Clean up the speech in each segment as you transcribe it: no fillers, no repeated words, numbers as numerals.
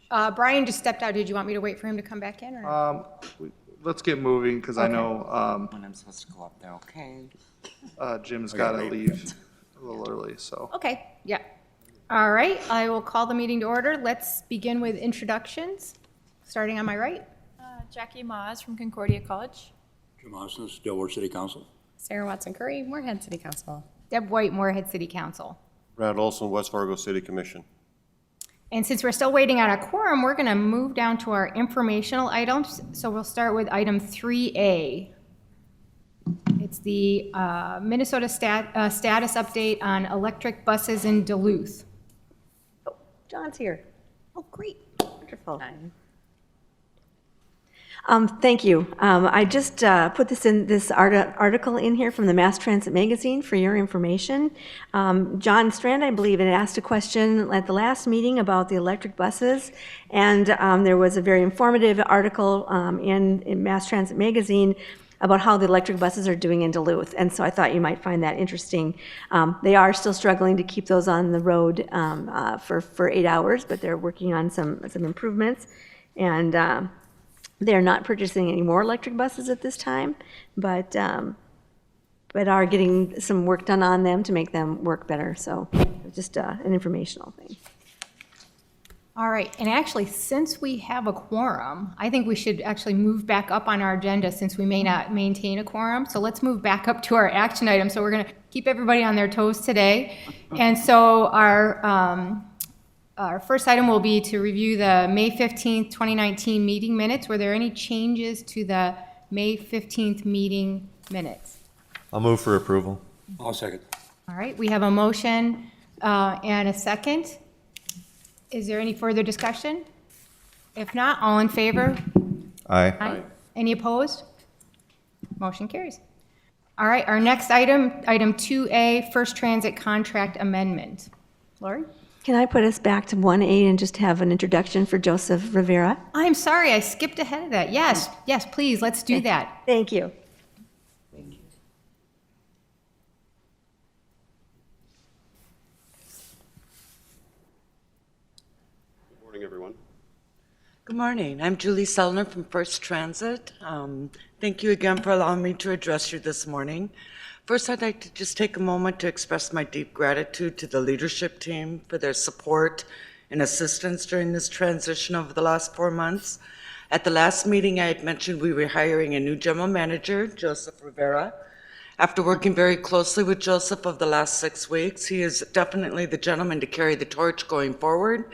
Brian just stepped out. Did you want me to wait for him to come back in? Or? Let's get moving, because I know When I'm supposed to go up there, okay? Jim's got to leave a little early, so. Okay, yeah. All right, I will call the meeting to order. Let's begin with introductions, starting on my right. Jackie Maas from Concordia College. Jim Osnes, Delaware City Council. Sarah Watson Curry, Moorhead City Council. Deb White, Moorhead City Council. Brad Olson, West Fargo City Commission. And since we're still waiting on a quorum, we're going to move down to our informational items. So we'll start with item 3A. It's the Minnesota status update on electric buses in Duluth. Oh, John's here. Oh, great. Wonderful. Thank you. I just put this article in here from the Mass Transit Magazine for your information. John Strand, I believe, had asked a question at the last meeting about the electric buses, and there was a very informative article in Mass Transit Magazine about how the electric buses are doing in Duluth, and so I thought you might find that interesting. They are still struggling to keep those on the road for 8 hours, but they're working on some improvements, and they're not purchasing any more electric buses at this time, but are getting some work done on them to make them work better. So just an informational thing. All right, and actually, since we have a quorum, I think we should actually move back up on our agenda since we may not maintain a quorum. So let's move back up to our action item. So we're going to keep everybody on their toes today. And so our first item will be to review the May 15th, 2019 meeting minutes. Were there any changes to the May 15th meeting minutes? I'll move for approval. I'll second. All right, we have a motion and a second. Is there any further discussion? If not, all in favor? Aye. Aye. Any opposed? Motion carries. All right, our next item, item 2A, First Transit Contract Amendment. Lori? Can I put us back to 1A and just have an introduction for Joseph Rivera? I'm sorry, I skipped ahead of that. Yes, yes, please, let's do that. Thank you. Good morning, everyone. Good morning. I'm Julie Sellner from First Transit. Thank you again for allowing me to address you this morning. First, I'd like to just take a moment to express my deep gratitude to the leadership team for their support and assistance during this transition over the last 4 months. At the last meeting, I had mentioned we were hiring a new general manager, Joseph Rivera. After working very closely with Joseph over the last 6 weeks, he is definitely the gentleman to carry the torch going forward.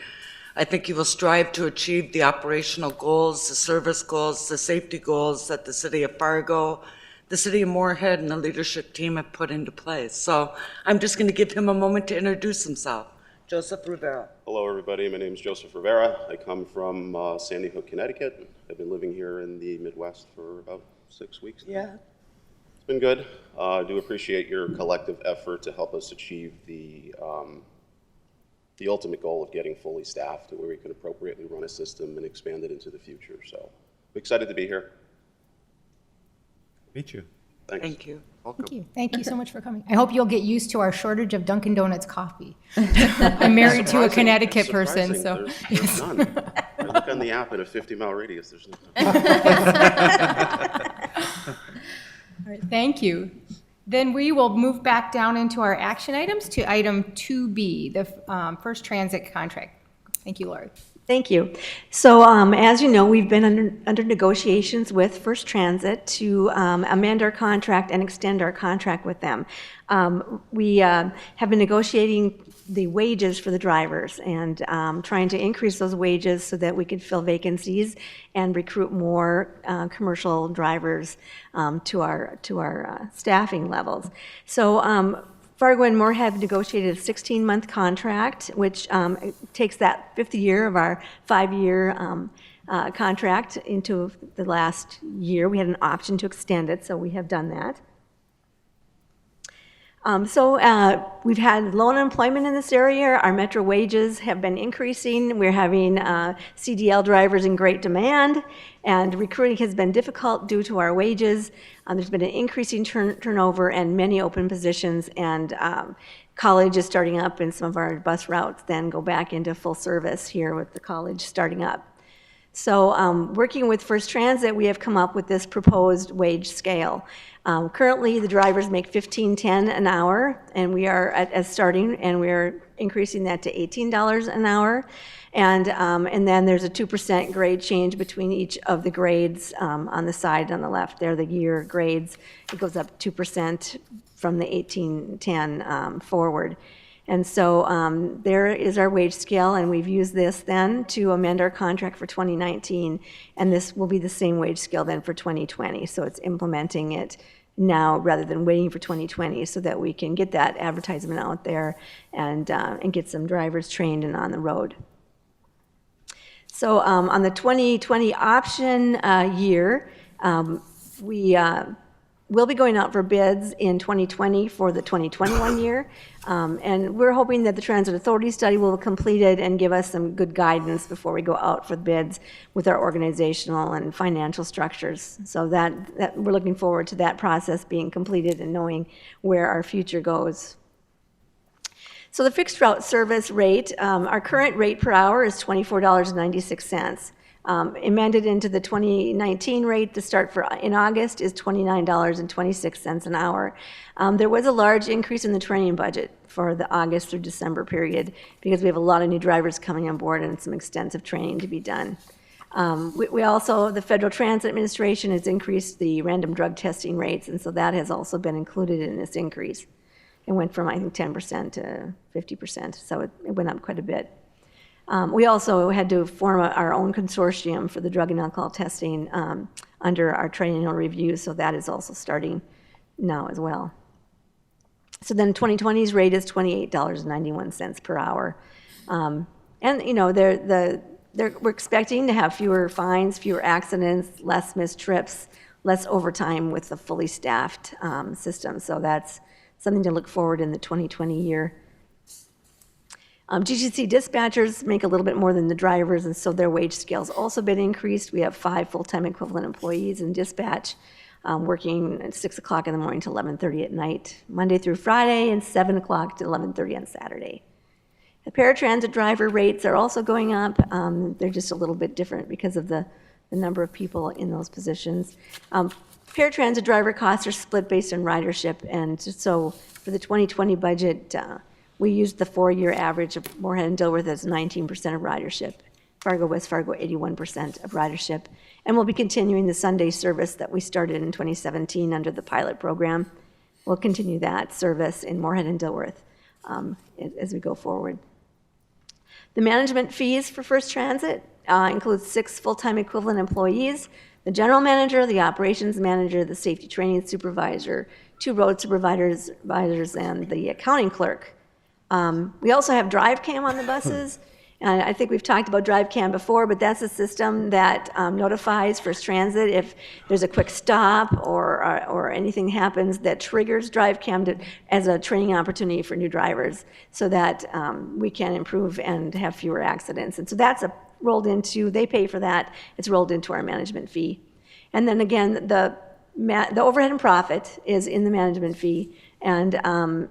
I think he will strive to achieve the operational goals, the service goals, the safety goals that the City of Fargo, the City of Moorhead, and the leadership team have put into place. So I'm just going to give him a moment to introduce himself. Joseph Rivera. Hello, everybody. My name is Joseph Rivera. I come from Sandy Hook, Connecticut. I've been living here in the Midwest for about 6 weeks now. Yeah. It's been good. I do appreciate your collective effort to help us achieve the ultimate goal of getting fully staffed to where we can appropriately run a system and expand it into the future. So I'm excited to be here. Meet you. Thanks. Thank you. Thank you. Thank you so much for coming. I hope you'll get used to our shortage of Dunkin' Donuts coffee. I'm married to a Connecticut person, so. There's none. I look on the app in a 50-mile radius, there's none. All right, thank you. Then we will move back down into our action items to item 2B, the First Transit contract. Thank you, Lori. Thank you. So as you know, we've been under negotiations with First Transit to amend our contract and extend our contract with them. We have been negotiating the wages for the drivers and trying to increase those wages so that we could fill vacancies and recruit more commercial drivers to our staffing levels. So Fargo and Moorhead have negotiated a 16-month contract, which takes that fifth year of our 5-year contract into the last year. We had an option to extend it, so we have done that. We've had low unemployment in this area. Our metro wages have been increasing. We're having CDL drivers in great demand, and recruiting has been difficult due to our wages. There's been an increasing turnover and many open positions, and college is starting up and some of our bus routes then go back into full service here with the college starting up. So working with First Transit, we have come up with this proposed wage scale. Currently, the drivers make $15.10 an hour, and we are at starting, and we are increasing that to $18 an hour. And then there's a 2% grade change between each of the grades on the side on the left there, the year grades. It goes up 2% from the $18.10 forward. And so there is our wage scale, and we've used this then to amend our contract for 2019, and this will be the same wage scale then for 2020. So it's implementing it now rather than waiting for 2020 so that we can get that advertisement out there and get some drivers trained and on the road. So on the 2020 option year, we will be going out for bids in 2020 for the 2021 year. And we're hoping that the Transit Authority study will be completed and give us some good guidance before we go out for the bids with our organizational and financial structures. So that we're looking forward to that process being completed and knowing where our future goes. So the fixed route service rate, our current rate per hour is $24.96. Amended into the 2019 rate to start in August is $29.26 an hour. There was a large increase in the training budget for the August through December period because we have a lot of new drivers coming on board and some extensive training to be done. We also, the Federal Transit Administration has increased the random drug testing rates, and so that has also been included in this increase. It went from, I think, 10% to 50%, so it went up quite a bit. We also had to form our own consortium for the drug and alcohol testing under our triennial review, so that is also starting now as well. So then 2020's rate is $28.91 per hour. And, you know, we're expecting to have fewer fines, fewer accidents, less missed trips, less overtime with the fully staffed system. So that's something to look forward in the 2020 year. GTC dispatchers make a little bit more than the drivers, and so their wage scale's also been increased. We have 5 full-time equivalent employees in dispatch, working at 6 o'clock in the morning to 11:30 at night, Monday through Friday, and 7 o'clock to 11:30 on Saturday. The paratransit driver rates are also going up. They're just a little bit different because of the number of people in those positions. Paratransit driver costs are split based on ridership, and so for the 2020 budget, we used the 4-year average of Moorhead and Dilworth as 19% of ridership. Fargo, West Fargo, 81% of ridership. And we'll be continuing the Sunday service that we started in 2017 under the pilot program. We'll continue that service in Moorhead and Dilworth as we go forward. The management fees for First Transit include 6 full-time equivalent employees, the general manager, the operations manager, the safety training supervisor, 2 road supervisors, and the accounting clerk. We also have DriveCam on the buses, and I think we've talked about DriveCam before, but that's a system that notifies First Transit if there's a quick stop or anything happens that triggers DriveCam as a training opportunity for new drivers so that we can improve and have fewer accidents. And so that's rolled into, they pay for that, it's rolled into our management fee. And then again, the overhead and profit is in the management fee. And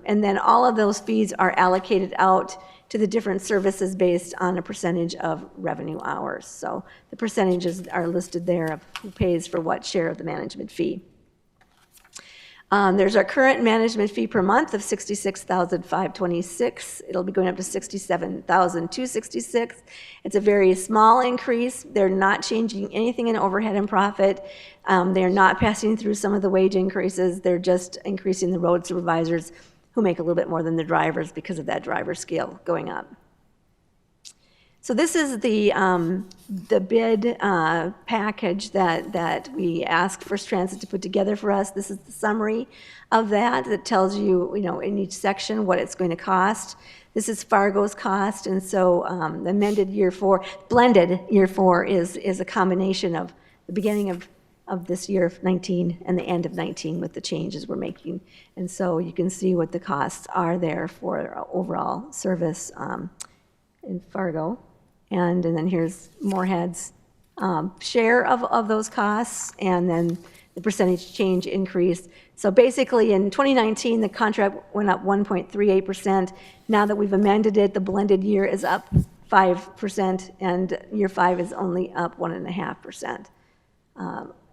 then all of those fees are allocated out to the different services based on a percentage of revenue hours. So the percentages are listed there of who pays for what share of the management fee. There's our current management fee per month of $66,526. It'll be going up to $67,266. It's a very small increase. They're not changing anything in overhead and profit. They're not passing through some of the wage increases. They're just increasing the road supervisors who make a little bit more than the drivers because of that driver scale going up. So this is the bid package that we asked First Transit to put together for us. This is the summary of that tells you, in each section what it's going to cost. This is Fargo's cost, and so the amended year 4, blended year 4 is a combination of the beginning of this year of 19 and the end of 19 with the changes we're making. And so you can see what the costs are there for overall service in Fargo. And then here's Moorhead's share of those costs, and then the percentage change increase. So basically, in 2019, the contract went up 1.38%. Now that we've amended it, the blended year is up 5%, and year 5 is only up 1.5%.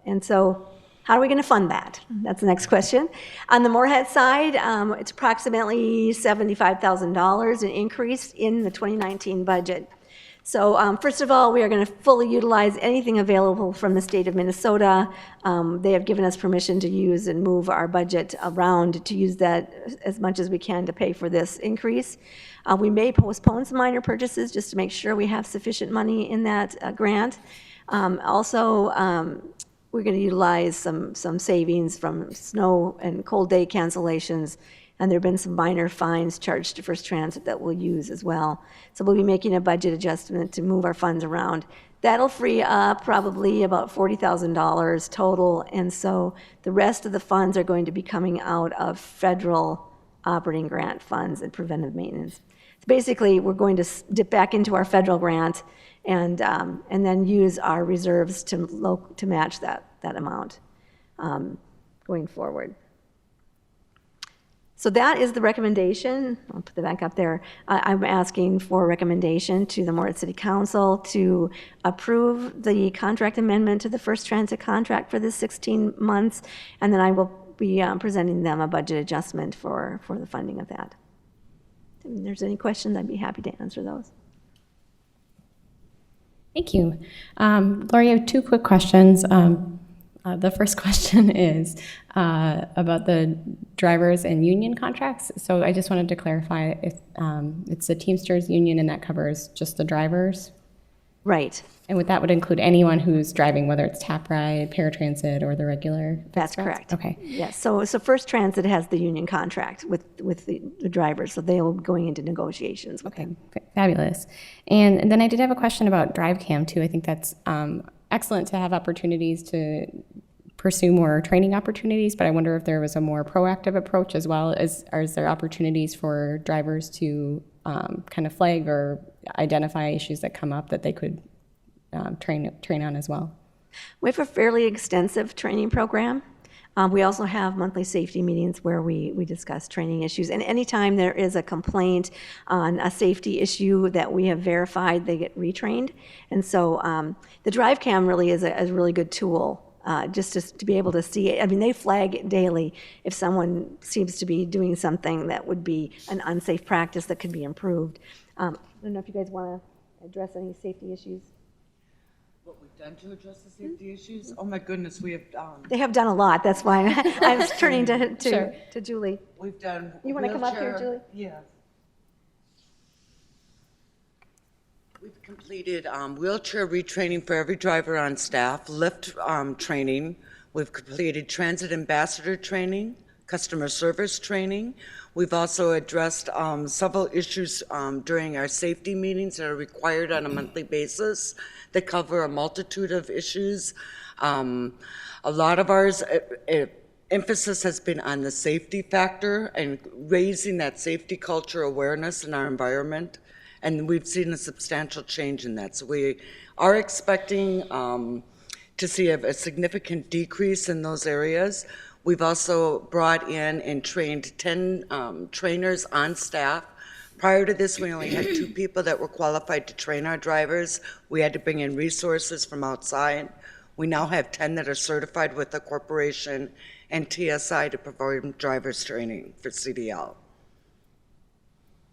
And so how are we going to fund that? That's the next question. On the Moorhead side, it's approximately $75,000, an increase in the 2019 budget. So first of all, we are going to fully utilize anything available from the state of Minnesota. They have given us permission to use and move our budget around to use that as much as we can to pay for this increase. We may postpone some minor purchases just to make sure we have sufficient money in that grant. Also, we're going to utilize some savings from snow and cold day cancellations, and there have been some minor fines charged to First Transit that we'll use as well. So we'll be making a budget adjustment to move our funds around. That'll free up probably about $40,000 total, and so the rest of the funds are going to be coming out of federal operating grant funds and preventive maintenance. So basically, we're going to dip back into our federal grant and then use our reserves to match that amount going forward. So that is the recommendation. I'll put that back up there. I'm asking for a recommendation to the Moorhead City Council to approve the contract amendment to the First Transit contract for this 16 months, and then I will be presenting them a budget adjustment for the funding of that. If there's any questions, I'd be happy to answer those. Thank you. Lori, I have two quick questions. The first question is about the drivers and union contracts. So I just wanted to clarify if it's the Teamsters union and that covers just the drivers? Right. And that would include anyone who's driving, whether it's TAP ride, paratransit, or the regular? That's correct. Okay. Yes. So First Transit has the union contract with the drivers, so they will be going into negotiations with them. Fabulous. And then I did have a question about DriveCam too. I think that's excellent to have opportunities to pursue more training opportunities, but I wonder if there was a more proactive approach as well. Is there opportunities for drivers to kind of flag or identify issues that come up that they could train on as well? We have a fairly extensive training program. We also have monthly safety meetings where we discuss training issues. And anytime there is a complaint on a safety issue that we have verified, they get retrained. And so the DriveCam really is a really good tool just to be able to see it. I mean, they flag it daily if someone seems to be doing something that would be an unsafe practice that could be improved. I don't know if you guys want to address any safety issues. What we've done to address the safety issues? Oh my goodness, we have, They have done a lot. That's why I was turning to Julie. we've done. You wanna come up here, wheelchair- Julie? Yeah. We've completed wheelchair retraining for every driver on staff, lift training. We've completed transit ambassador training, customer service training. We've also addressed several issues during our safety meetings that are required on a monthly basis that cover a multitude of issues. A lot of ours, emphasis has been on the safety factor and raising that safety culture awareness in our environment. And we've seen a substantial change in that. So we are expecting to see a significant decrease in those areas. We've also brought in and trained 10 trainers on staff. Prior to this, we only had 2 people that were qualified to train our drivers. We had to bring in resources from outside. We now have 10 that are certified with the corporation and TSI to provide drivers training for CDL.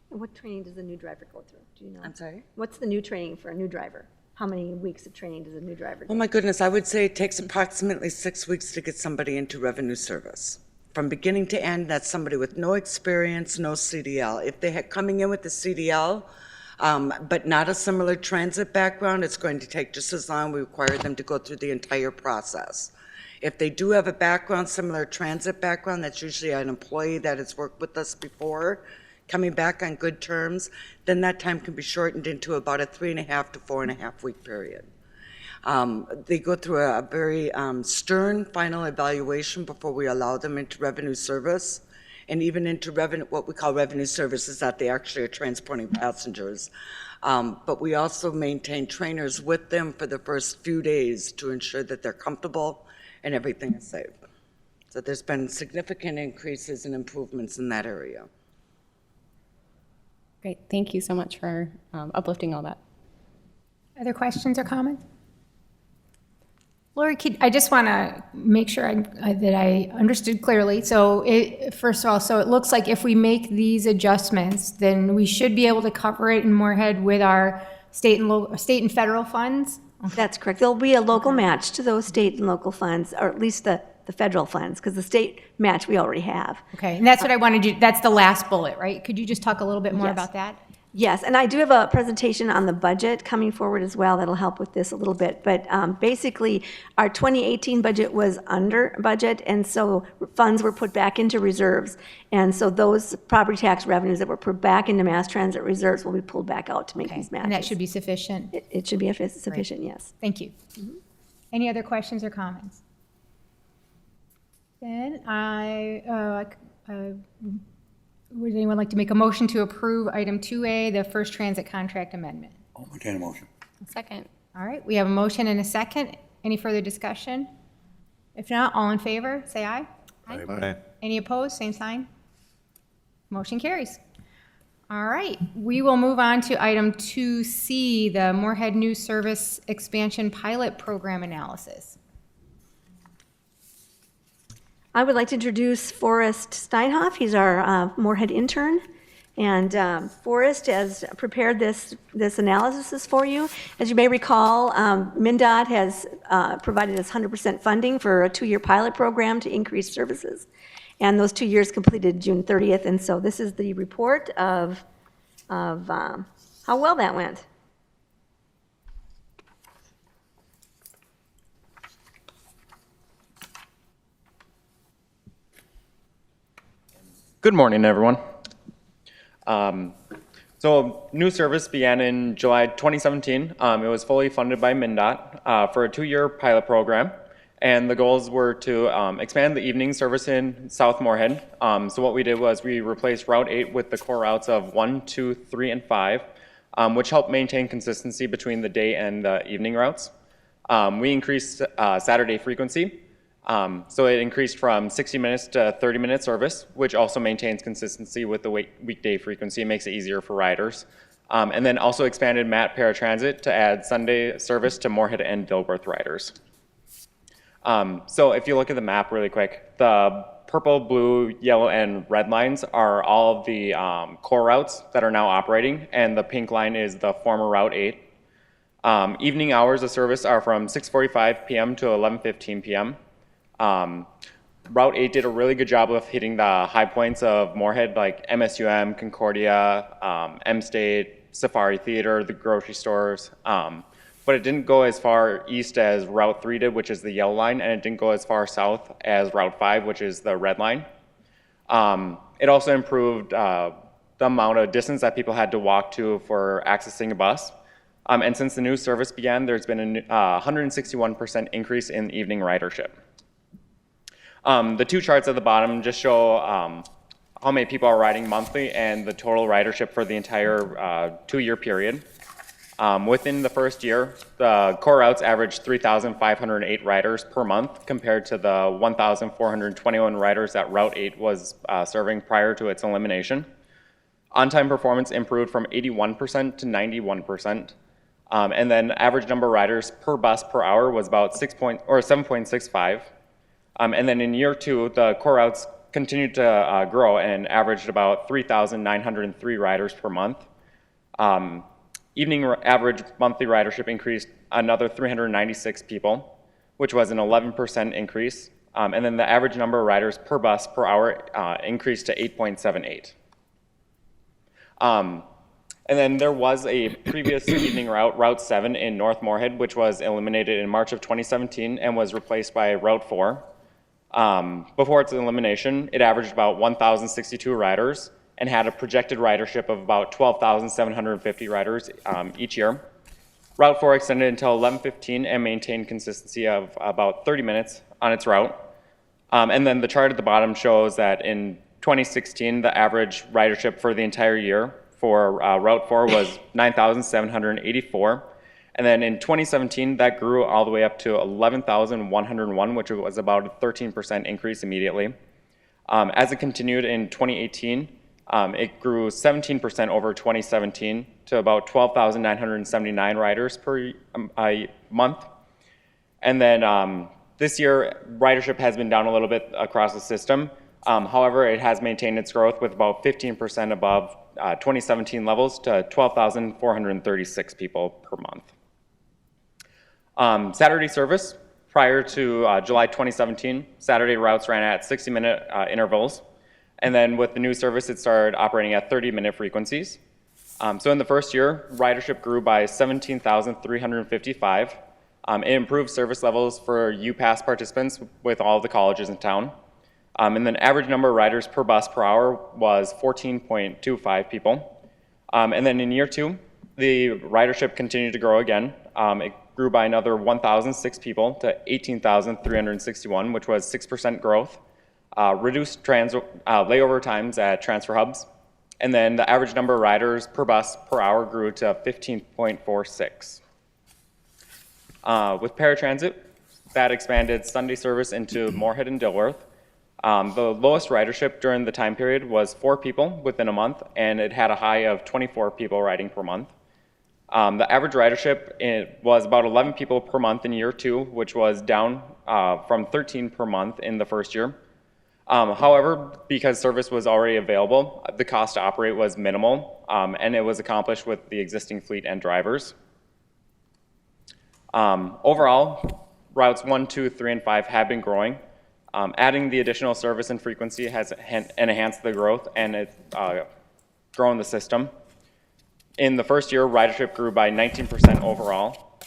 What training does a new driver go through? Do you know? I'm sorry? What's the new training for a new driver? How many weeks of training does a new driver Oh do? my goodness, I would say it takes approximately 6 weeks to get somebody into revenue service. From beginning to end, that's somebody with no experience, no CDL. If they had coming in with the CDL, but not a similar transit background, it's going to take just as long. We require them to go through the entire process. If they do have a background, similar transit background, that's usually an employee that has worked with us before, coming back on good terms, then that time can be shortened into about a 3.5 to 4.5 week period. They go through a very stern final evaluation before we allow them into revenue service, and even into what we call revenue service is that they actually are transporting passengers. But we also maintain trainers with them for the first few days to ensure that they're comfortable and everything is safe. So there's been significant increases and improvements in that area. Great. Thank you so much for uplifting all that. Other questions or comments? Lori, I just want to make sure that I understood clearly. So first of all, so it looks like if we make these adjustments, then we should be able to cover it in Moorhead with our state and federal funds? That's correct. There'll be a local match to those state and local funds, or at least the federal funds, because the state match we already have. Okay, and that's what I wanted you, that's the last bullet, right? Could you just talk a little bit more Yes. about that? Yes, and I do have a presentation on the budget coming forward as well that'll help with this a little bit. But basically, our 2018 budget was under budget, and so funds were put back into reserves. And so those property tax revenues that were put back into mass transit reserves will be pulled back out to make these matches. And that should be sufficient? It should be sufficient, yes. Thank you. Any other questions or comments? Then would anyone like to make a motion to approve item 2A, the First Transit Contract Amendment? I'll entertain a motion. Second. All right, we have a motion and a second. Any further discussion? If not, all in favor, say aye. Aye. Any opposed, same sign. Motion carries. All right, we will move on to item 2C, the Moorhead New Service Expansion Pilot Program Analysis. I would like to introduce Forrest Steinhoff. He's our Moorhead intern. And Forrest has prepared this analysis for you. As you may recall, MnDOT has provided us 100% funding for a 2-year pilot program to increase services. And those 2 years completed June 30th. And so this is the report of how well that went. Good morning, everyone. So new service began in July 2017. It was fully funded by MnDOT for a 2-year pilot program. And the goals were to expand the evening service in South Moorhead. So what we did was we replaced Route 8 with the core routes of 1, 2, 3, and 5, which helped maintain consistency between the day and the evening routes. We increased Saturday frequency. So it increased from 60 minutes to 30-minute service, which also maintains consistency with the weekday frequency. It makes it easier for riders. And then also expanded MAT Paratransit to add Sunday service to Moorhead and Dilworth riders. So if you look at the map really quick, the purple, blue, yellow, and red lines are all of the core routes that are now operating, and the pink line is the former Route 8. Evening hours of service are from 6:45 p.m. to 11:15 p.m. Route 8 did a really good job of hitting the high points of Moorhead, like MSUM, Concordia, M-State, Safari Theater, the grocery stores. But it didn't go as far east as Route 3 did, which is the yellow line, and it didn't go as far south as Route 5, which is the red line. It also improved the amount of distance that people had to walk to for accessing a bus. And since the new service began, there's been a 161% increase in evening ridership. The two charts at the bottom just show how many people are riding monthly and the total ridership for the entire 2-year period. Within the first year, the core routes averaged 3,508 riders per month compared to the 1,421 riders that Route 8 was serving prior to its elimination. On-time performance improved from 81% to 91%. And then average number of riders per bus per hour was about 7.65. And then in year 2, the core routes continued to grow and averaged about 3,903 riders per month. Evening average monthly ridership increased another 396 people, which was an 11% increase. And then the average number of riders per bus per hour increased to 8.78. And then there was a previous evening route, Route 7 in North Moorhead, which was eliminated in March of 2017 and was replaced by Route 4. Before its elimination, it averaged about 1,062 riders and had a projected ridership of about 12,750 riders each year. Route 4 extended until 11:15 and maintained consistency of about 30 minutes on its route. And then the chart at the bottom shows that in 2016, the average ridership for the entire year for Route 4 was 9,784. And then in 2017, that grew all the way up to 11,101, which was about a 13% increase immediately. As it continued in 2018, it grew 17% over 2017 to about 12,979 riders per month. And then this year, ridership has been down a little bit across the system. However, it has maintained its growth with about 15% above 2017 levels to 12,436 people per month. Saturday service, prior to July 2017, Saturday routes ran at 60-minute intervals. And then with the new service, it started operating at 30-minute frequencies. So in the first year, ridership grew by 17,355. It improved service levels for UPass participants with all the colleges in town. And then average number of riders per bus per hour was 14.25 people. And then in year 2, the ridership continued to grow again. It grew by another 1,006 people to 18,361, which was 6% growth. Reduced layover times at transfer hubs. And then the average number of riders per bus per hour grew to 15.46. With paratransit, that expanded Sunday service into Moorhead and Dilworth. The lowest ridership during the time period was 4 people within a month, and it had a high of 24 people riding per month. The average ridership was about 11 people per month in year 2, which was down from 13 per month in the first year. However, because service was already available, the cost to operate was minimal, and it was accomplished with the existing fleet and drivers. Overall, routes 1, 2, 3, and 5 have been growing. Adding the additional service and frequency has enhanced the growth, and it's grown the system. In the first year, ridership grew by 19% overall,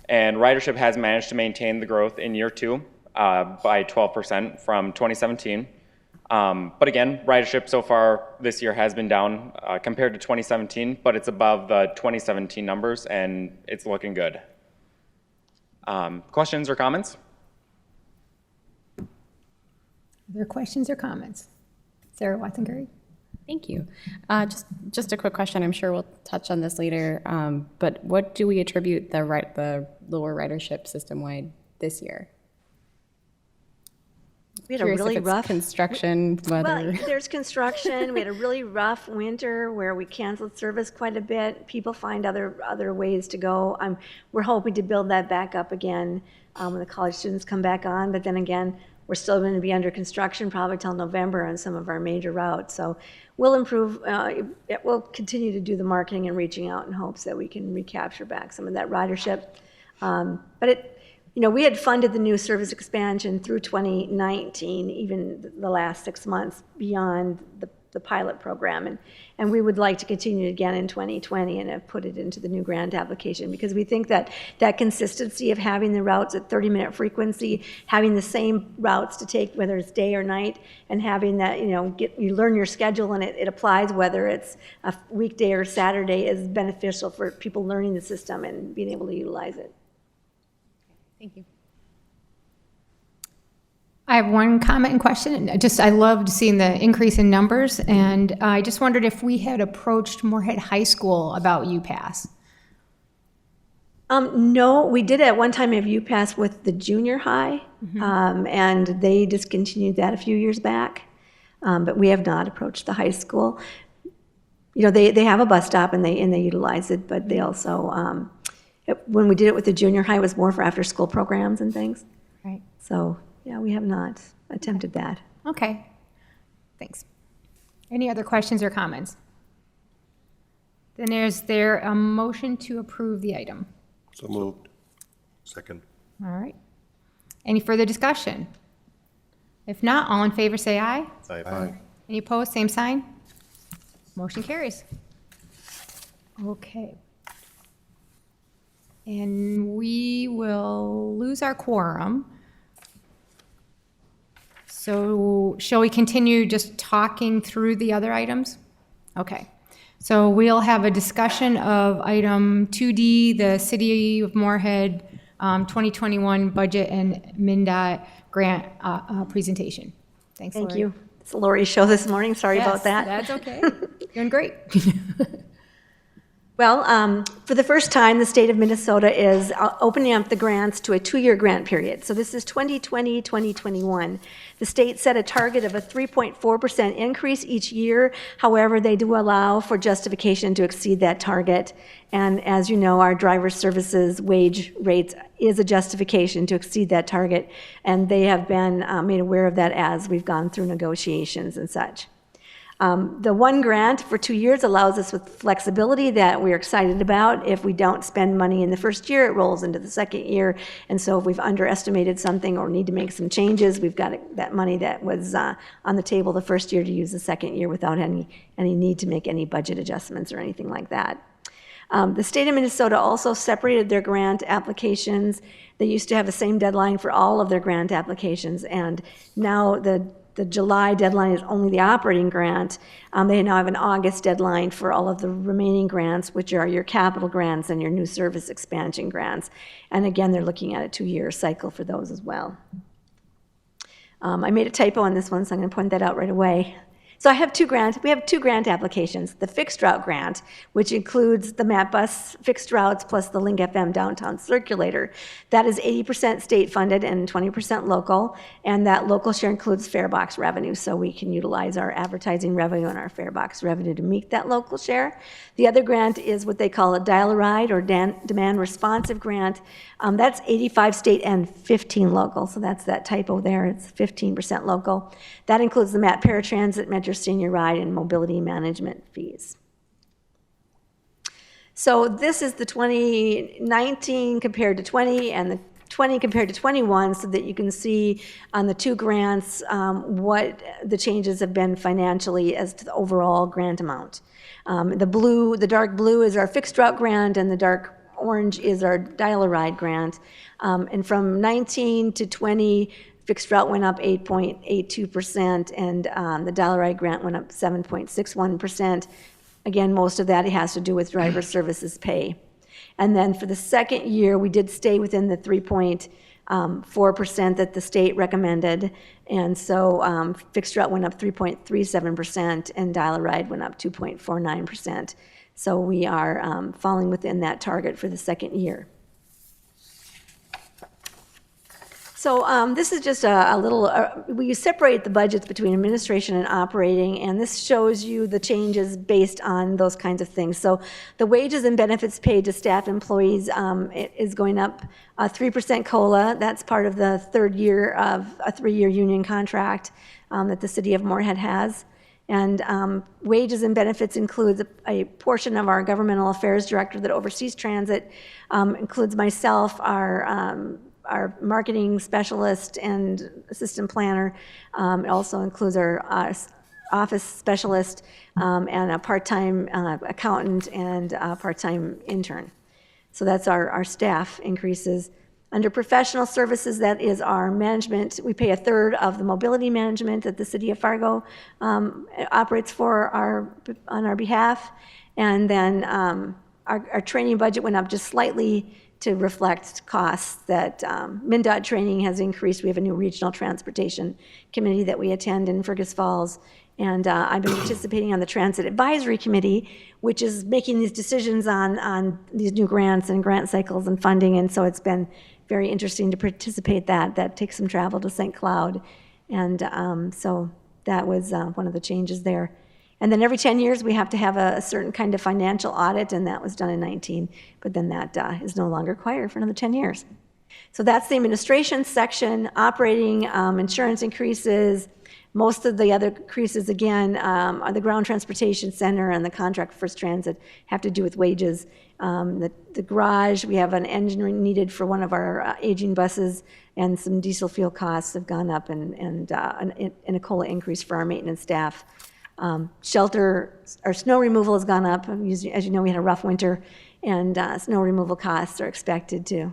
and ridership has managed to maintain the growth in year 2 by 12% from 2017. But again, ridership so far this year has been down compared to 2017, but it's above the 2017 numbers, and it's looking good. Questions or comments? Are there questions or comments? Sarah Watson-Gary? Thank you. Just a quick question. I'm sure we'll touch on this later. But what do we attribute the lower ridership system-wide this year? We had a Curious really if it's rough construction, weather. Well, there's construction. We had a really rough winter where we canceled service quite a bit. People find other ways to go. We're hoping to build that back up again when the college students come back on. But then again, we're still going to be under construction probably till November on some of our major routes. So we'll improve. We'll continue to do the marketing and reaching out in hopes that we can recapture back some of that ridership. But we had funded the new service expansion through 2019, even the last 6 months beyond the pilot program. And we would like to continue again in 2020 and have put it into the new grant application because we think that that consistency of having the routes at 30-minute frequency, having the same routes to take, whether it's day or night, and having that, you learn your schedule and it applies whether it's a weekday or Saturday is beneficial for people learning the system and being able to utilize it. Thank you. I have one comment and question. I loved seeing the increase in numbers, and I just wondered if we had approached Moorhead High School about UPass. No, we did at one time have UPass with the junior high, and they discontinued that a few years back, but we have not approached the high school. They have a bus stop and they utilize it, but they also, when we did it with the junior high, it was more for after-school programs and things. Right. So, yeah, we have not attempted that. Okay. Thanks. Any other questions or comments? Then is there a motion to approve the item? So moved. Second. All right. Any further discussion? If not, all in favor say aye. Aye. Any opposed, same sign. Motion carries. Okay. And we will lose our quorum. So shall we continue just talking through the other items? Okay. So we'll have a discussion of item 2D, the City of Moorhead 2021 budget and MnDOT grant presentation. Thanks, Lori. Thank you. It's Lori's show this morning. Sorry about that. That's okay. Doing great. Well, for the first time, the state of Minnesota is opening up the grants to a 2-year grant period. So this is 2020, 2021. The state set a target of a 3.4% increase each year. However, they do allow for justification to exceed that target. And as you know, our driver services wage rates is a justification to exceed that target. And they have been made aware of that as we've gone through negotiations and such. The one grant for 2 years allows us with flexibility that we're excited about. If we don't spend money in the first year, it rolls into the second year. And so if we've underestimated something or need to make some changes, we've got that money that was on the table the first year to use the second year without any need to make any budget adjustments or anything like that. The state of Minnesota also separated their grant applications. They used to have the same deadline for all of their grant applications, and now the July deadline is only the operating grant. They now have an August deadline for all of the remaining grants, which are your capital grants and your new service expansion grants. And again, they're looking at a 2-year cycle for those as well. I made a typo on this one, so I'm going to point that out right away. So we have two grant applications. The fixed route grant, which includes the MapBus fixed routes plus the Link FM downtown circulator. That is 80% state funded and 20% local, and that local share includes fare box revenue, so we can utilize our advertising revenue and our fare box revenue to meet that local share. The other grant is what they call a dial-a-ride or demand responsive grant. That's 85 state and 15 local, so that's that typo there. It's 15% local. That includes the MAP Paratransit, Metro Senior Ride, and mobility management fees. So this is the 2019 compared to 20 and the 20 compared to 21, so that you can see on the two grants what the changes have been financially as to the overall grant amount. The dark blue is our fixed route grant, and the dark orange is our dial-a-ride grant. And from 19 to 20, fixed route went up 8.82%, and the dial-a-ride grant went up 7.61%. Again, most of that has to do with driver services pay. And then for the second year, we did stay within the 3.4% that the state recommended. And so fixed route went up 3.37%, and dial-a-ride went up 2.49%. So we are falling within that target for the second year. So this is just a little, we separate the budgets between administration and operating, and this shows you the changes based on those kinds of things. So the wages and benefits paid to staff employees is going up 3% COLA. That's part of the third year of a 3-year union contract that the city of Moorhead has. And wages and benefits includes a portion of our governmental affairs director that oversees transit, includes myself, our marketing specialist and assistant planner. It also includes our office specialist and a part-time accountant and a part-time intern. So that's our staff increases. Under professional services, that is our management. We pay a third of the mobility management that the city of Fargo operates on our behalf. And then our training budget went up just slightly to reflect costs that MnDOT training has increased. We have a new regional transportation committee that we attend in Fergus Falls. And I've been participating on the Transit Advisory Committee, which is making these decisions on these new grants and grant cycles and funding. And so it's been very interesting to participate that takes some travel to St. Cloud. And so that was one of the changes there. And then every 10 years, we have to have a certain kind of financial audit, and that was done in 19, but then that is no longer required for another 10 years. So that's the administration section. Operating, insurance increases. Most of the other increases, again, are the ground transportation center and the contract for First Transit have to do with wages. The garage, we have an engine needed for one of our aging buses, and some diesel fuel costs have gone up, and a COLA increase for our maintenance staff. Shelter, our snow removal has gone up. As you know, we had a rough winter, and snow removal costs are expected to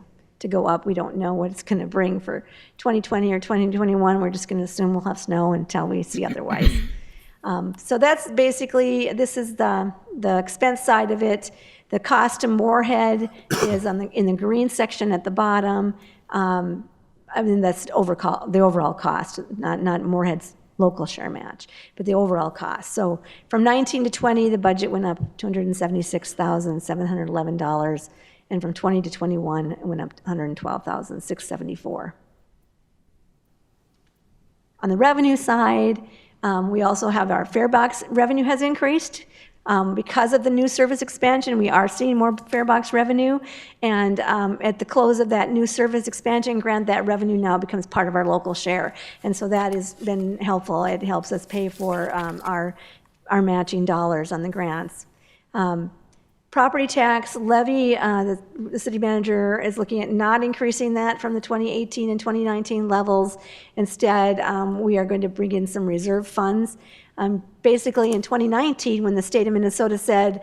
go up. We don't know what it's going to bring for 2020 or 2021. We're just going to assume we'll have snow until we see otherwise. So that's basically, this is the expense side of it. The cost to Moorhead is in the green section at the bottom. I mean, that's the overall cost, not Moorhead's local share match, but the overall cost. So from 19 to 20, the budget went up $276,711, and from 20 to 21, it went up $112,674. On the revenue side, we also have our fare box revenue has increased. Because of the new service expansion, we are seeing more fare box revenue. And at the close of that new service expansion grant, that revenue now becomes part of our local share. And so that has been helpful. It helps us pay for our matching dollars on the grants. Property tax levy, the city manager is looking at not increasing that from the 2018 and 2019 levels. Instead, we are going to bring in some reserve funds. Basically, in 2019, when the state of Minnesota said,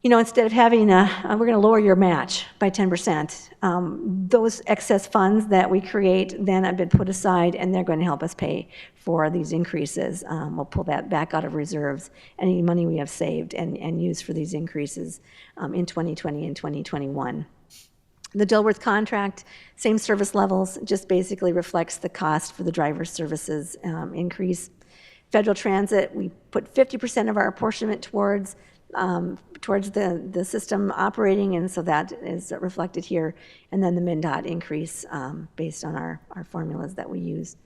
you know, instead of having we're going to lower your match by 10%, those excess funds that we create then have been put aside, and they're going to help us pay for these increases. We'll pull that back out of reserves, any money we have saved and used for these increases in 2020 and 2021. The Dilworth contract, same service levels, just basically reflects the cost for the driver's services increase. Federal Transit, we put 50% of our apportionment towards the system operating, and so that is reflected here. And then the MnDOT increase based on our formulas that we use.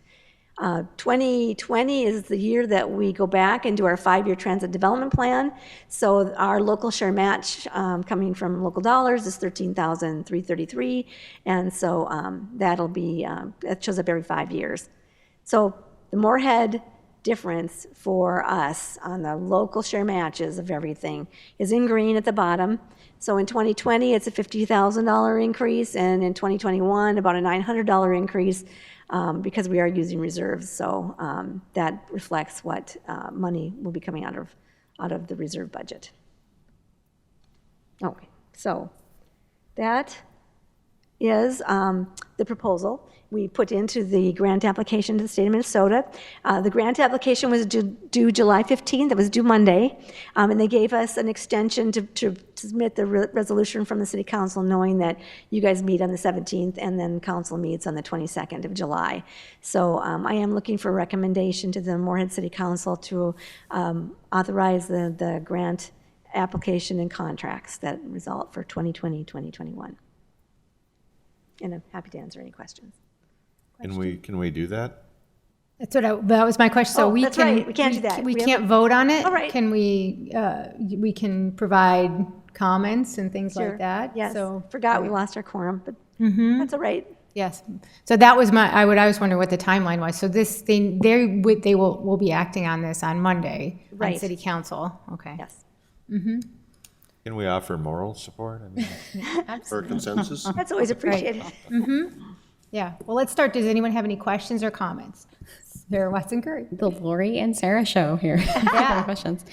2020 is the year that we go back and do our 5-year transit development plan. So our local share match coming from local dollars is $13,333, and so that'll be that shows up every 5 years. So the Moorhead difference for us on the local share matches of everything is in green at the bottom. So in 2020, it's a $50,000 increase, and in 2021, about a $900 increase because we are using reserves. So that reflects what money will be coming out of the reserve budget. Okay, so that is the proposal we put into the grant application to the state of Minnesota. The grant application was due July 15th. It was due Monday. And they gave us an extension to submit the resolution from the city council, knowing that you guys meet on the 17th and then council meets on the 22nd of July. So I am looking for a recommendation to the Moorhead City Council to authorize the grant application and contracts that result for 2020, 2021. And I'm happy to answer any questions. Can we do that? That was my question. So That's right. We can't do that. We We have can't vote on it? All right. Can we can provide comments and things Sure. like that? Yes, So, forgot we lost our quorum, but that's all right. yes. So that was I was wondering what the timeline was. So this thing, they will be acting on this on Monday on Right. city council. Okay. Yes. Can we offer moral support? I mean, for consensus? That's always appreciated. Yeah. Well, let's start. Does anyone have any questions or comments? Sarah Watson Curry. The Lori and Sarah show here. Yeah. Questions.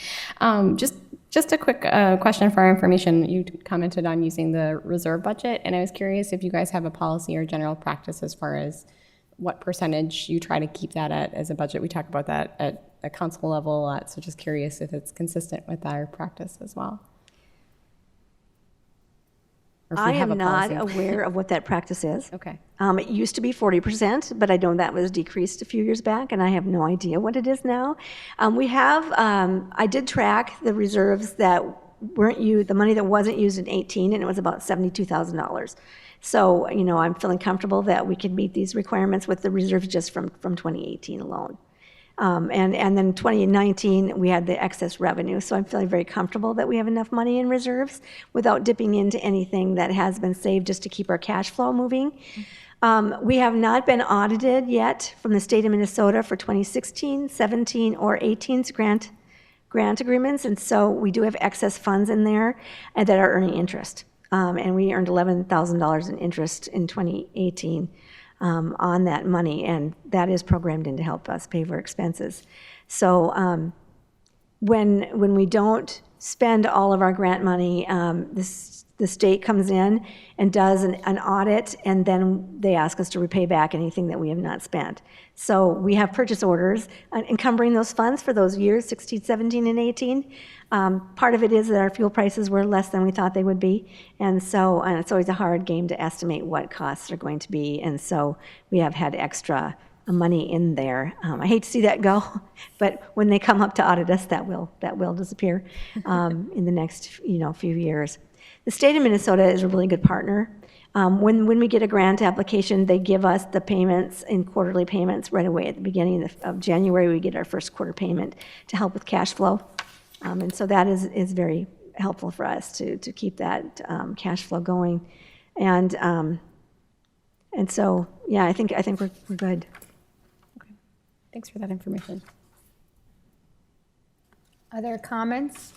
Just a quick question for our information. You commented on using the reserve budget, and I was curious if you guys have a policy or general practice as far as what percentage you try to keep that at as a budget. We talk about that at a council level a lot, so just curious if it's consistent with our practice as well. Or if you I have am a not policy. aware of what that practice is. Okay. It used to be 40%, but I know that was decreased a few years back, and I have no idea what it is now. I did track the reserves that weren't used, the money that wasn't used in 18, and it was about $72,000. So, you know, I'm feeling comfortable that we can meet these requirements with the reserves just from 2018 alone. And then 2019, we had the excess revenue. So I'm feeling very comfortable that we have enough money in reserves without dipping into anything that has been saved just to keep our cash flow moving. We have not been audited yet from the state of Minnesota for 2016, 17, or 18's grant agreements. And so we do have excess funds in there that are earning interest. And we earned $11,000 in interest in 2018. On that money, and that is programmed in to help us pay for expenses. So when we don't spend all of our grant money, the state comes in and does an audit, and then they ask us to repay back anything that we have not spent. So we have purchase orders encumbering those funds for those years, 16, 17, and 18. Part of it is that our fuel prices were less than we thought they would be, and so it's always a hard game to estimate what costs are going to be, and so we have had extra money in there. I hate to see that go, but when they come up to audit us, that will disappear in the next, few years. The state of Minnesota is a really good partner. When we get a grant application, they give us the payments in quarterly payments right away. At the beginning of January, we get our first quarter payment to help with cash flow. And so that is very helpful for us to keep that cash flow going. And so, yeah, I think we're good. Thanks for that information. Other comments?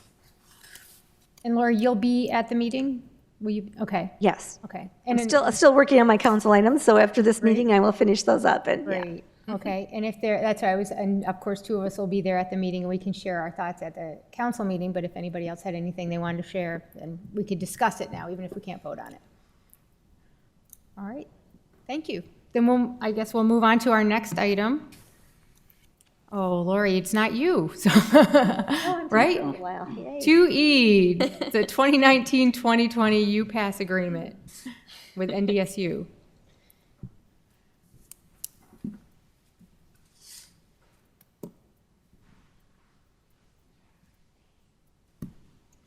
And Laura, you'll be at the meeting? Will you, okay, Yes. okay. I'm And still working on my council items, so after this meeting, I will finish those up. And yeah. Great, okay. And if there, that's why and of course, two of us will be there at the meeting, and we can share our thoughts at the council meeting, but if anybody else had anything they wanted to share, then we could discuss it now, even if we can't vote on it. All right, thank you. Then I guess we'll move on to our next item. Oh, Lori, it's not you, so, right? Wow. Yay. 2E, the 2019-2020 UPass agreement with NDSU.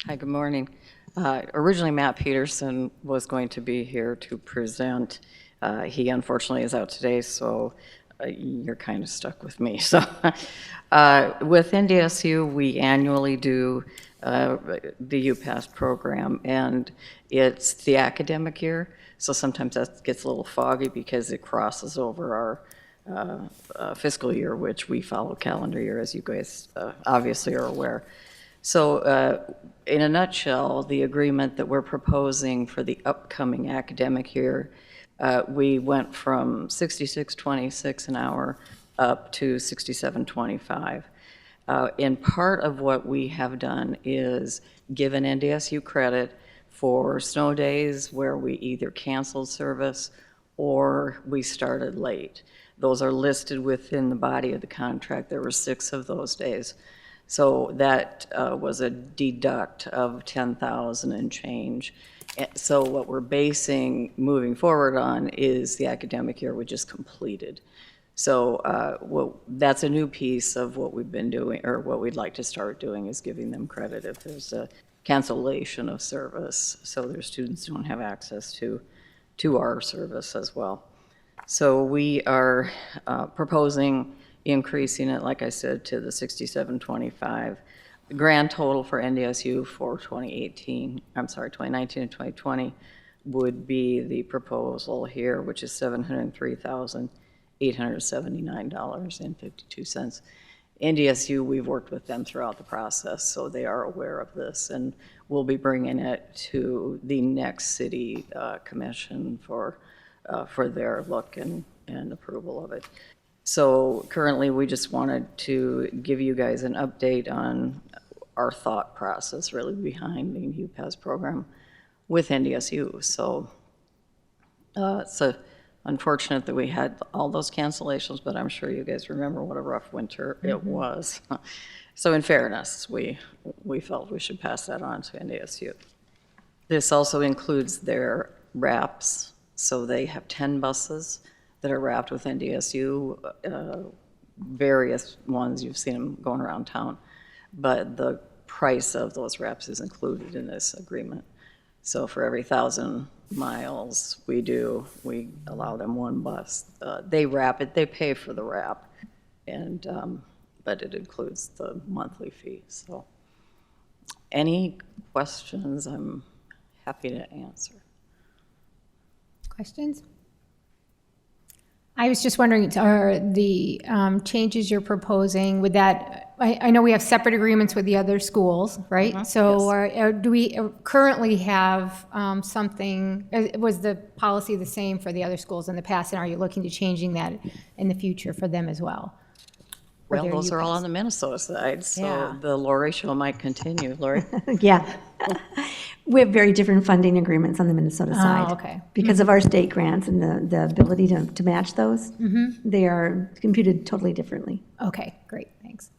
Hi, good morning. Originally, Matt Peterson was going to be here to present. He unfortunately is out today, so you're kind of stuck with me. So with NDSU, we annually do the UPass program, and it's the academic year. So sometimes that gets a little foggy because it crosses over our fiscal year, which we follow calendar year, as you guys obviously are aware. So in a nutshell, the agreement that we're proposing for the upcoming academic year, we went from $66.26 an hour up to $67.25. And part of what we have done is given NDSU credit for snow days where we either canceled service or we started late. Those are listed within the body of the contract. There were 6 of those days. So that was a deduct of $10,000 and change. So what we're basing moving forward on is the academic year we just completed. So that's a new piece of what we've been doing, or what we'd like to start doing, is giving them credit if there's a cancellation of service, so their students don't have access to our service as well. So we are proposing increasing it, like I said, to the $67.25. The grand total for NDSU for 2019 and 2020 would be the proposal here, which is $703,879.52. NDSU, we've worked with them throughout the process, so they are aware of this, and we'll be bringing it to the next city commission for their look and approval of it. So currently, we just wanted to give you guys an update on our thought process really behind the UPass program with NDSU. So it's unfortunate that we had all those cancellations, but I'm sure you guys remember what a rough winter it was. So in fairness, we felt we should pass that on to NDSU. This also includes their wraps. So they have 10 buses that are wrapped with NDSU, various ones, you've seen them going around town, but the price of those wraps is included in this agreement. So for every 1,000 miles we allow them 1 bus. They wrap it, they pay for the wrap, and but it includes the monthly fee. So any questions, I'm happy to answer. Questions? I was just wondering, are the changes you're proposing, would that, I know we have separate agreements with the other schools, right? So do we currently have something, was the policy the same for the other schools in the past, and are you looking to changing that in the future for them as well? Well, those are all on the Minnesota side, so Yeah. the Lori show might continue. Lori? Yeah. We have very different funding agreements on the Minnesota side. Okay. Because of our state grants and the ability to match those, they are computed totally differently. Okay, great, thanks.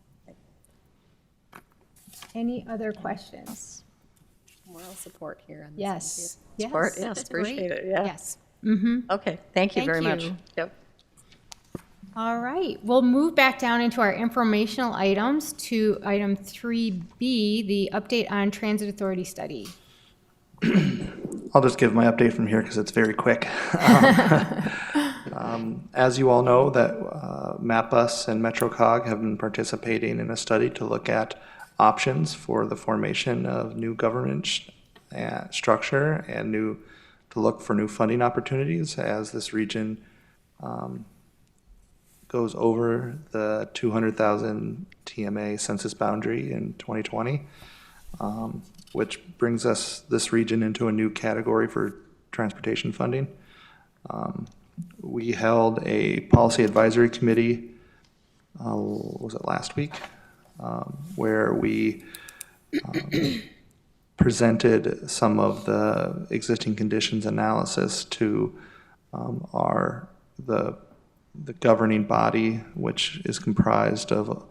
Any other questions? Moral support here on this. Yes. Support? Yes, that's great. appreciate it, yeah. Yes. Okay, thank you Thank very much. you. Yep. All right, we'll move back down into our informational items to item 3B, the update on transit authority study. I'll just give my update from here because it's very quick. As you all know, that MapBus and MetroCog have been participating in a study to look at options for the formation of new government structure and to look for new funding opportunities as this region goes over the 200,000 TMA census boundary in 2020, which brings this region into a new category for transportation funding. We held a policy advisory committee, was it last week, where we presented some of the existing conditions analysis to the governing body, which is comprised of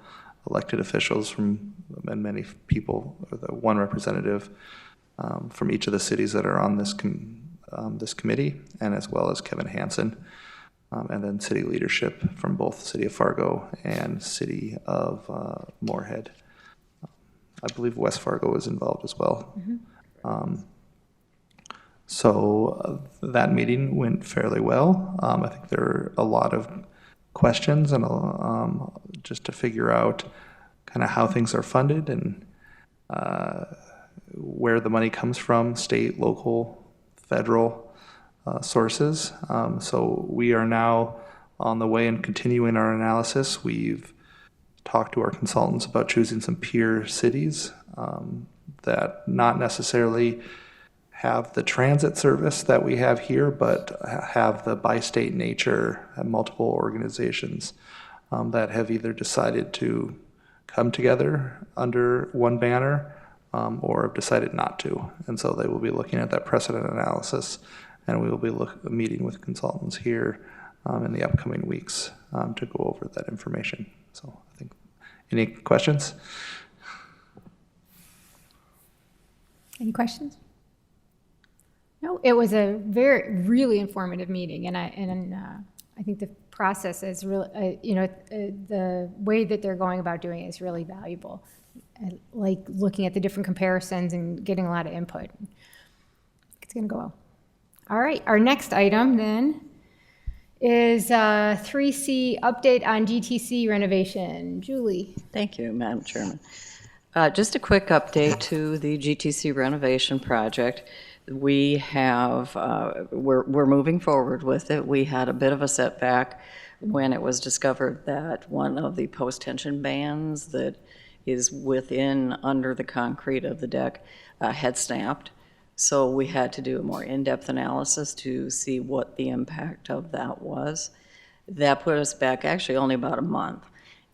elected officials and many people, or the one representative from each of the cities that are on this committee, and as well as Kevin Hansen, and then city leadership from both City of Fargo and City of Moorhead. I believe West Fargo is involved as well. So that meeting went fairly well. I think there are a lot of questions and just to figure out kind of how things are funded and where the money comes from, state, local, federal sources. So we are now on the way and continuing our analysis. We've talked to our consultants about choosing some peer cities that not necessarily have the transit service that we have here, but have the bi-state nature, have multiple organizations that have either decided to come together under one banner or have decided not to. And so they will be looking at that precedent analysis, and we will be meeting with consultants here in the upcoming weeks to go over that information. So I think, any questions? Any questions? No, it was a really informative meeting, and I think the process is really, the way that they're going about doing it is really valuable. I like looking at the different comparisons and getting a lot of input. It's going to go well. All right, our next item then is 3C, update on GTC renovation. Julie. Thank you, Madam Chairman. Just a quick update to the GTC renovation project. We have, we're moving forward with it. We had a bit of a setback when it was discovered that one of the post-tension bands that is under the concrete of the deck had snapped. So we had to do a more in-depth analysis to see what the impact of that was. That put us back actually only about a month.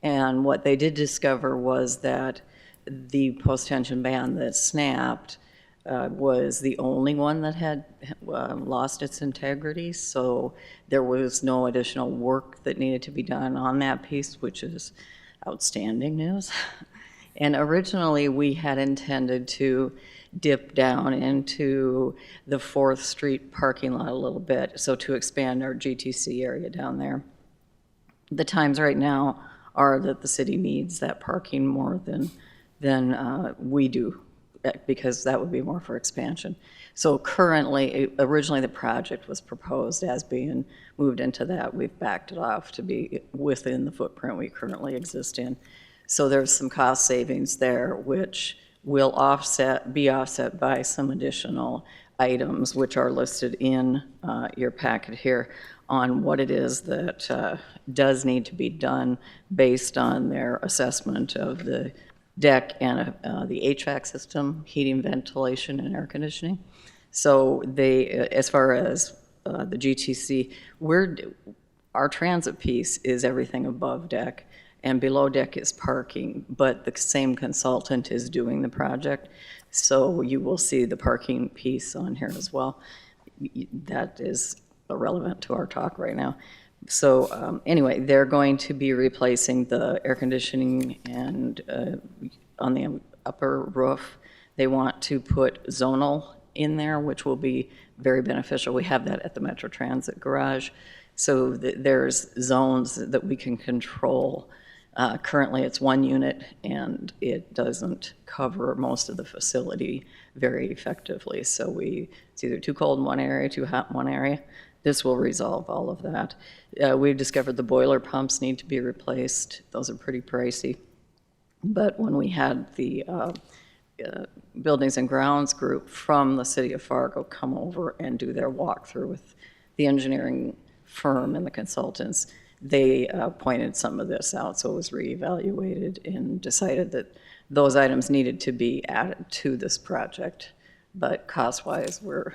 And what they did discover was that the post-tension band that snapped was the only one that had lost its integrity, so there was no additional work that needed to be done on that piece, which is outstanding news. And originally, we had intended to dip down into the 4th Street parking lot a little bit, so to expand our GTC area down there. The times right now are that the city needs that parking more than we do, because that would be more for expansion. So currently, originally the project was proposed as being moved into that. We've backed it off to be within the footprint we currently exist in. So there's some cost savings there, which will be offset by some additional items, which are listed in your packet here on what it is that does need to be done based on their assessment of the deck and the HVAC system, heating, ventilation, and air conditioning. So they, as far as the GTC, our transit piece is everything above deck, and below deck is parking, but the same consultant is doing the project. So you will see the parking piece on here as well. That is irrelevant to our talk right now. So anyway, they're going to be replacing the air conditioning and on the upper roof. They want to put zonal in there, which will be very beneficial. We have that at the Metro Transit garage. So there's zones that we can control. Currently, it's one unit, and it doesn't cover most of the facility very effectively. So it's either too cold in one area, too hot in one area. This will resolve all of that. We've discovered the boiler pumps need to be replaced. Those are pretty pricey. But when we had the Buildings and Grounds group from the city of Fargo come over and do their walkthrough with the engineering firm and the consultants, they pointed some of this out, so it was reevaluated and decided that those items needed to be added to this project. But cost-wise, we're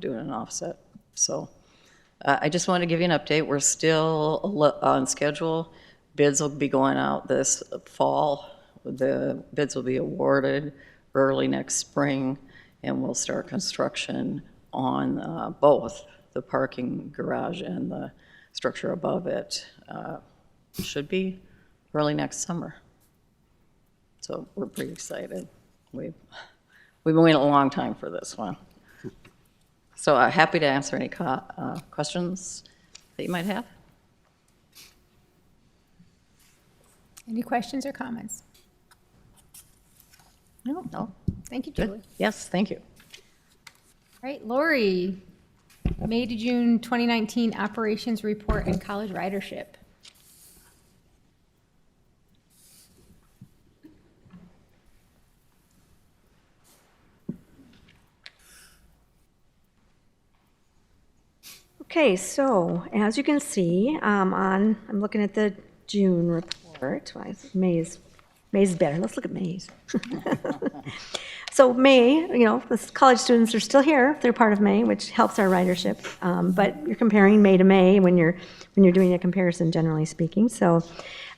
doing an offset. So I just wanted to give you an update. We're still on schedule. Bids will be going out this fall. The bids will be awarded early next spring, and we'll start construction on both the parking garage and the structure above it. Should be early next summer. So we're pretty excited. We've been waiting a long time for this one. So happy to answer any questions that you might have. Any questions or comments? No? No? Thank you, Good. Julie. Yes, thank you. All right, Lori, May to June 2019 operations report and college ridership. Okay, so as you can see, I'm looking at the June report. May's better. Let's look at May's. So May, the college students are still here. They're part of May, which helps our ridership. But you're comparing May to May when you're doing a comparison, generally speaking. So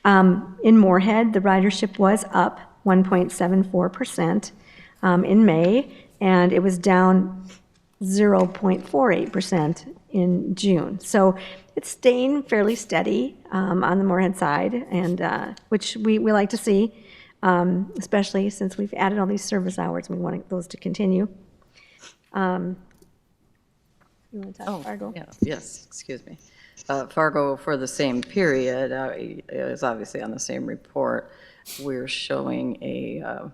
in Moorhead, the ridership was up 1.74% in May, and it was down 0.48% in June. So it's staying fairly steady on the Moorhead side, and which we like to see, especially since we've added all these service hours. We want those to continue. You want to talk Fargo? Yeah, yes, excuse me. Fargo, for the same period, is obviously on the same report. We're showing that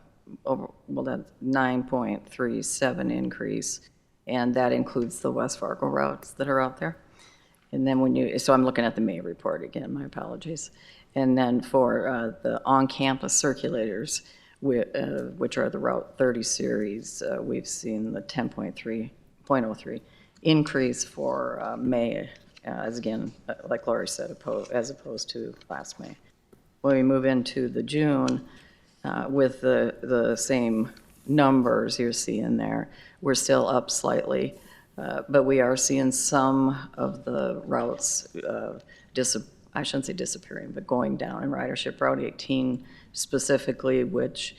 9.37 increase, and that includes the West Fargo routes that are out there. And then so I'm looking at the May report again, my apologies. And then for the on-campus circulators, which are the Route 30 series, we've seen the 10.03 increase for May, as again, like Lori said, as opposed to last May. When we move into the June, with the same numbers you're seeing there, we're still up slightly, but we are seeing some of the routes, I shouldn't say disappearing, but going down in ridership. Route 18 specifically, which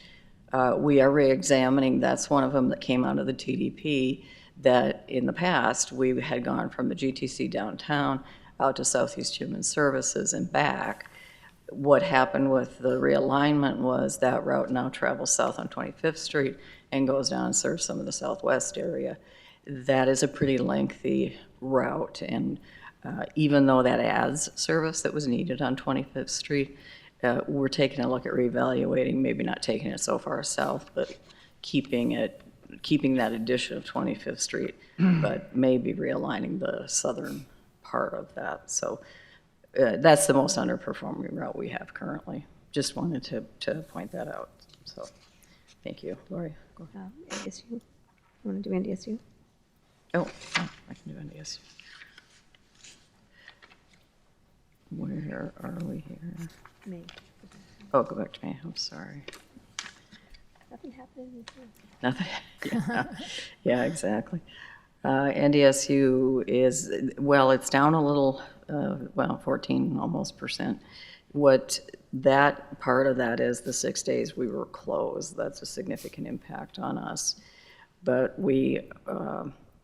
we are re-examining. That's one of them that came out of the TDP, that in the past, we had gone from the GTC downtown out to Southeast Human Services and back. What happened with the realignment was that route now travels south on 25th Street and goes down and serves some of the southwest area. That is a pretty lengthy route, and even though that adds service that was needed on 25th Street, we're taking a look at reevaluating, maybe not taking it so far south, but keeping that addition of 25th Street, but maybe realigning the southern part of that. So that's the most underperforming route we have currently. Just wanted to point that out. So thank you. Lori, go ahead. NDSU. You want to do NDSU? Oh, I can do NDSU. Where are we here? May. Oh, go back to May. I'm sorry. Nothing happened. Nothing. Yeah, exactly. NDSU is, well, it's down a little, 14 almost %. What that part of that is, the 6 days we were closed. That's a significant impact on us. But we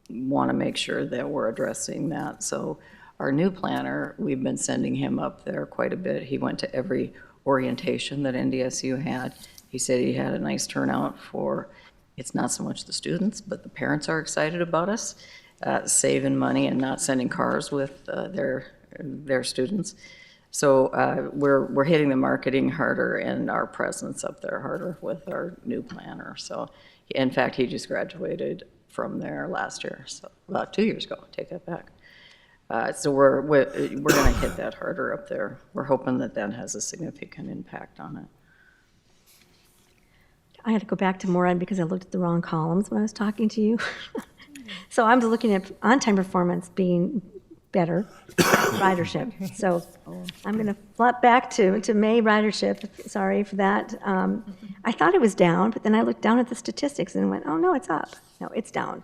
want to make sure that we're addressing that. So our new planner, we've been sending him up there quite a bit. He went to every orientation that NDSU had. He said he had a nice turnout for, it's not so much the students, but the parents are excited about us. saving money and not sending cars with their students. So we're hitting the marketing harder and our presence up there harder with our new planner. So in fact, he just graduated from there last year, so about 2 years ago, take that back. So we're going to hit that harder up there. We're hoping that that has a significant impact on it. I had to go back to Morad because I looked at the wrong columns when I was talking to you. So I'm looking at on-time performance being better, ridership. So I'm going to flip back to May ridership. Sorry for that. I thought it was down, but then I looked down at the statistics and went, oh, no, it's up. No, it's down.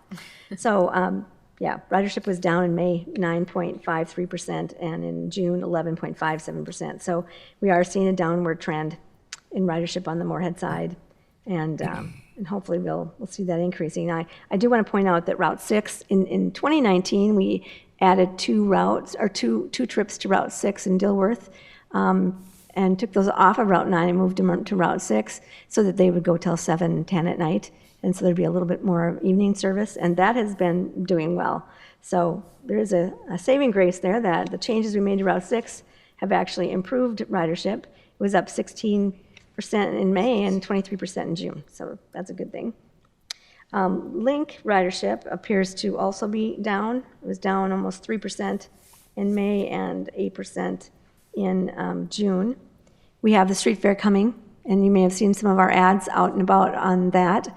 So, yeah, ridership was down in May 9.53% and in June 11.57%. So we are seeing a downward trend in ridership on the Moorhead side. And hopefully we'll see that increasing. I do want to point out that Route 6, in 2019, we added two trips to Route 6 in Dilworth, and took those off of Route 9 and moved them to Route 6 so that they would go till 7, 10 at night. And so there'd be a little bit more evening service, and that has been doing well. So there is a saving grace there that the changes we made to Route 6 have actually improved ridership. It was up 16% in May and 23% in June, so that's a good thing. Link ridership appears to also be down. It was down almost 3% in May and 8% in June. We have the street fair coming, and you may have seen some of our ads out and about on that.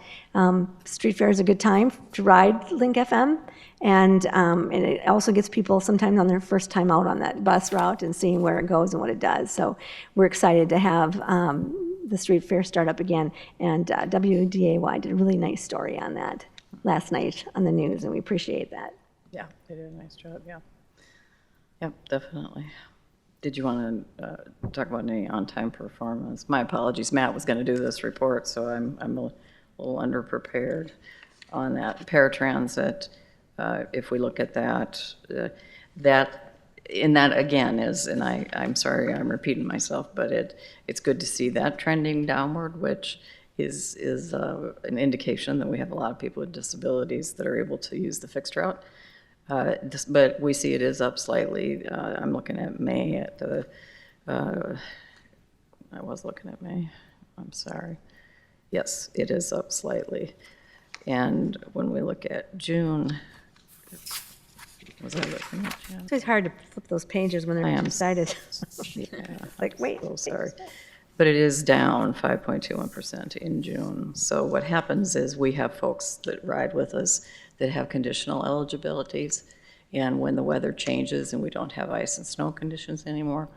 Street fair is a good time to ride Link FM, and it also gets people sometimes on their first time out on that bus route and seeing where it goes and what it does. So we're excited to have the street fair start up again, and WDAY did a really nice story on that last night on the news, and we appreciate that. Yeah, they did a nice job, yeah. Yep, definitely. Did you want to talk about any on-time performance? My apologies, Matt was going to do this report, so I'm a little underprepared on that. Paratransit, if we look at that, that again is, and I'm sorry I'm repeating myself, but it's good to see that trending downward, which is an indication that we have a lot of people with disabilities that are able to use the fixed route. But we see it is up slightly. I'm looking at May at the, I was looking at May, I'm sorry. Yes, it is up slightly. And when we look at June, was I looking at June? It's always hard to flip those pages when I they're am. excited. Yeah. Like, wait. So sorry. But it is down 5.21% in June. So what happens is we have folks that ride with us that have conditional eligibilities. And when the weather changes and we don't have ice and snow conditions anymore,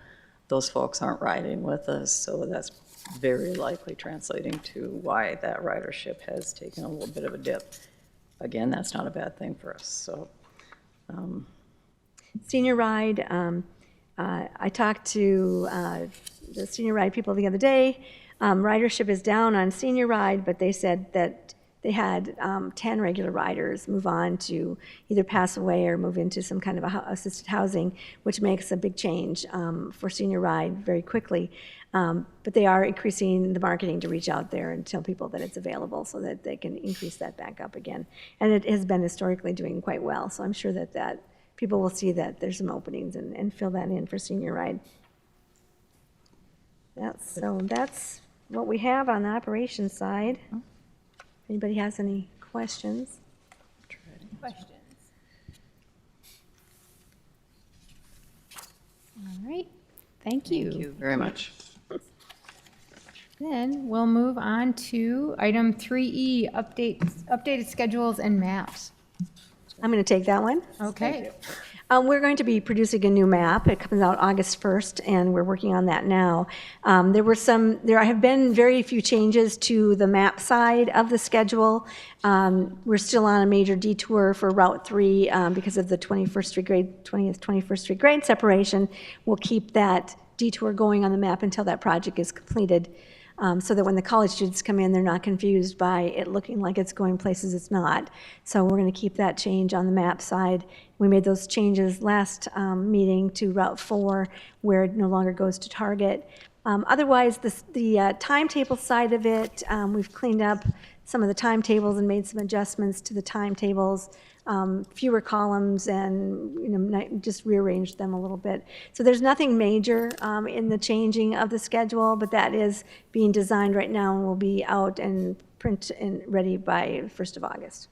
those folks aren't riding with us. So that's very likely translating to why that ridership has taken a little bit of a dip. Again, that's not a bad thing for us. So. Senior ride, I talked to the senior ride people the other day. Ridership is down on senior ride, but they said that they had 10 regular riders move on to either pass away or move into some kind of assisted housing, which makes a big change for senior ride very quickly. But they are increasing the marketing to reach out there and tell people that it's available so that they can increase that back up again. And it has been historically doing quite well, so I'm sure that people will see that there's some openings and fill that in for senior ride. That's what we have on the operations side. Anybody has any questions? Questions? All right, thank you. Thank you very much. Then we'll move on to item 3E, updated schedules and maps. I'm going to take that one. Okay. We're going to be producing a new map. It comes out August 1st, and we're working on that now. There have been very few changes to the map side of the schedule. We're still on a major detour for Route 3 because of the 21st Street grade separation. We'll keep that detour going on the map until that project is completed, so that when the college students come in, they're not confused by it looking like it's going places it's not. So we're going to keep that change on the map side. We made those changes last meeting to Route 4, where it no longer goes to Target. Otherwise, the timetable side of it, we've cleaned up some of the timetables and made some adjustments to the timetables. fewer columns and, just rearranged them a little bit. So there's nothing major in the changing of the schedule, but that is being designed right now and will be out and print and ready by 1st of August.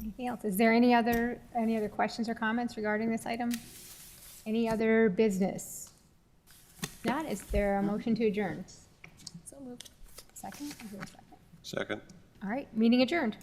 Anything else? Is there any other questions or comments regarding this item? Any other business? If not, is there a motion to adjourn? So moved. Second? Is there a second? Second. All right, meeting adjourned.